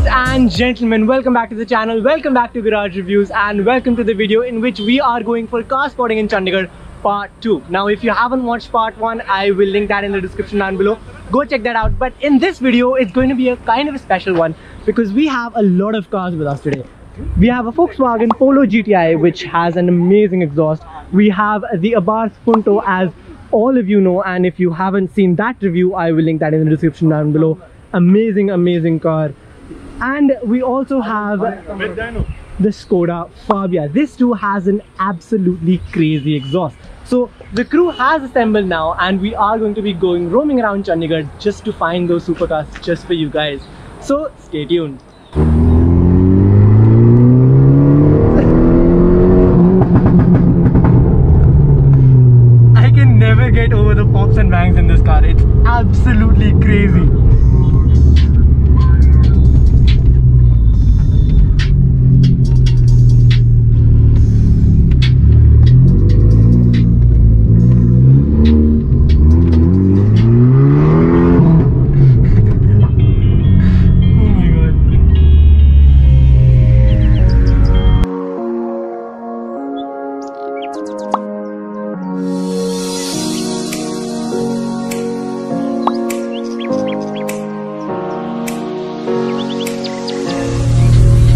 Ladies and gentlemen, welcome back to the channel, welcome back to Garage Reviews, and welcome to the video in which we are going for car spotting in Chandigarh part 2. Now if you haven't watched part 1, I will link that in the description down below. Go check that out. But in this video, it's going to be a kind of a special one because we have a lot of cars with us today. We have a Volkswagen Polo GTI which has an amazing exhaust. We have the Abarth Punto, as all of you know, and if you haven't seen that review, I will link that in the description down below. Amazing car. And we also have the Skoda Fabia. This too has an absolutely crazy exhaust. So the crew has assembled now and we are going to be roaming around Chandigarh just to find those supercars just for you guys. So stay tuned. I can never get over the pops and bangs in this car. It's absolutely crazy.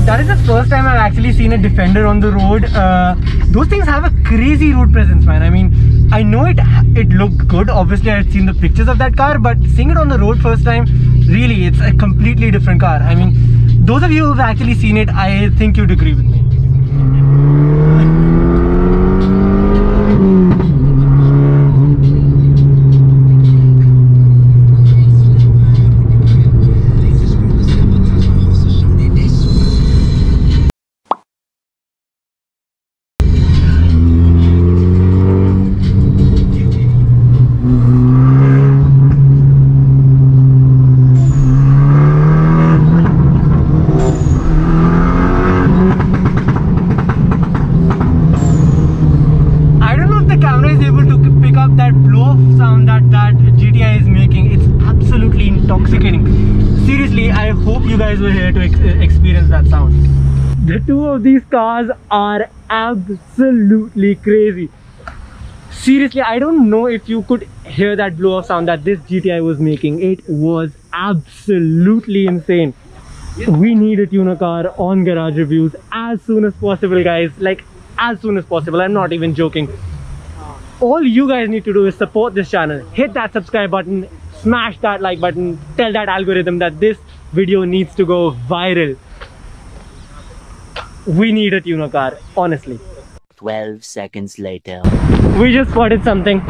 That is the first time I've actually seen a Defender on the road. Those things have a crazy road presence, man. I mean, I know it looked good. Obviously, I had seen the pictures of that car, but seeing it on the road first time, really, it's a completely different car. I mean, those of you who've actually seen it, I think you'd agree with me. Seriously, I hope you guys were here to experience that sound. The two of these cars are absolutely crazy. Seriously, I don't know if you could hear that blow off sound that this GTI was making. It was absolutely insane. We need a tuner car on Garage Reviews as soon as possible, guys. Like, as soon as possible. I'm not even joking. All you guys need to do is support this channel. Hit that subscribe button. Smash that like button, tell that algorithm that this video needs to go viral. We need a tuner car, honestly. 12 seconds later. We just spotted something.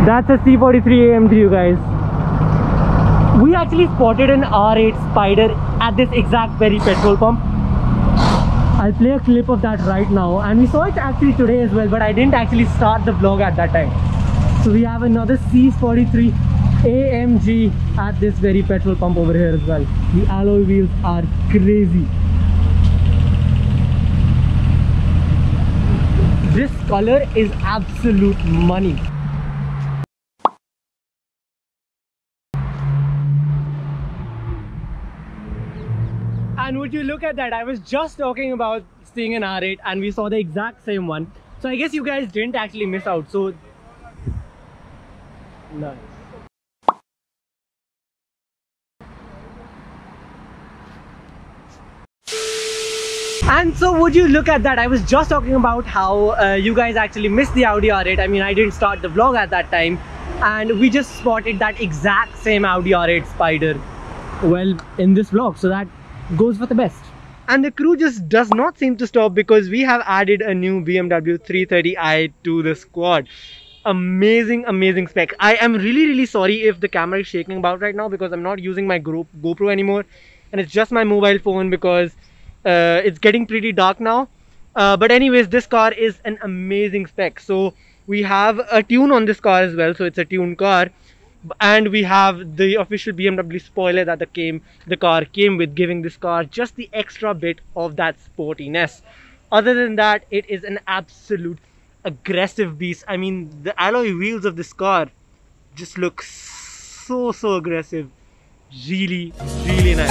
That's a C43 AMG, you guys. We actually spotted an R8 Spider at this exact very petrol pump. I'll play a clip of that right now, and we saw it actually today as well, but I didn't actually start the vlog at that time. So we have another C43 AMG at this very petrol pump over here as well. The alloy wheels are crazy. This color is absolute money. And would you look at that, I was just talking about seeing an R8 and we saw the exact same one. So I guess you guys didn't actually miss out. So nice. And so would you look at that, I was just talking about how you guys actually missed the Audi R8. I mean, I didn't start the vlog at that time, and we just spotted that exact same Audi R8 Spider, well, in this vlog. So that goes for the best. And the crew just does not seem to stop because we have added a new BMW 330i to the squad. Amazing spec. I am really sorry if the camera is shaking about right now because I'm not using my GoPro anymore, and it's just my mobile phone because it's getting pretty dark now. But anyways, this car is an amazing spec. So we have a tune on this car as well, so it's a tuned car. And we have the official BMW spoiler that the car came with, giving this car just the extra bit of that sportiness. Other than that, it is an absolute aggressive beast. I mean, the alloy wheels of this car just look so aggressive. Really nice.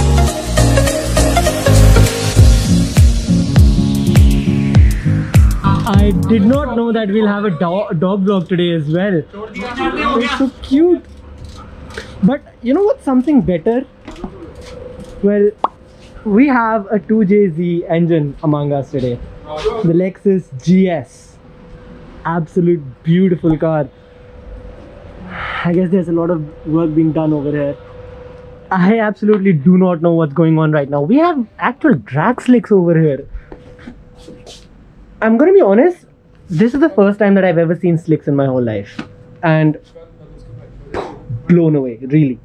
I did not know that we'll have a dog vlog today as well. It's so cute. But you know what's something better? Well, we have a 2JZ engine among us today. The Lexus GS. Absolute beautiful car. I guess there's a lot of work being done over here. I absolutely do not know what's going on right now. We have actual drag slicks over here. I'm gonna be honest, this is the first time that I've ever seen slicks in my whole life. And blown away, really.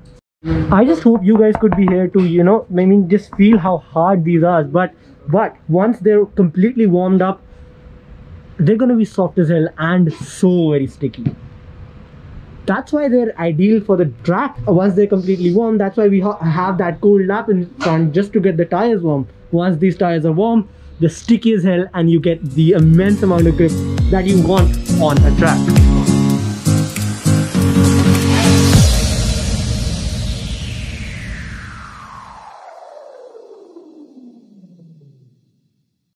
I just hope you guys could be here to, you know, maybe just feel how hard these are. But once they're completely warmed up, they're gonna be soft as hell and so very sticky. That's why they're ideal for the track. Once they're completely warm, that's why we have that cold lap in front just to get the tires warm. Once these tires are warm, they're sticky as hell and you get the immense amount of grip that you want on a track.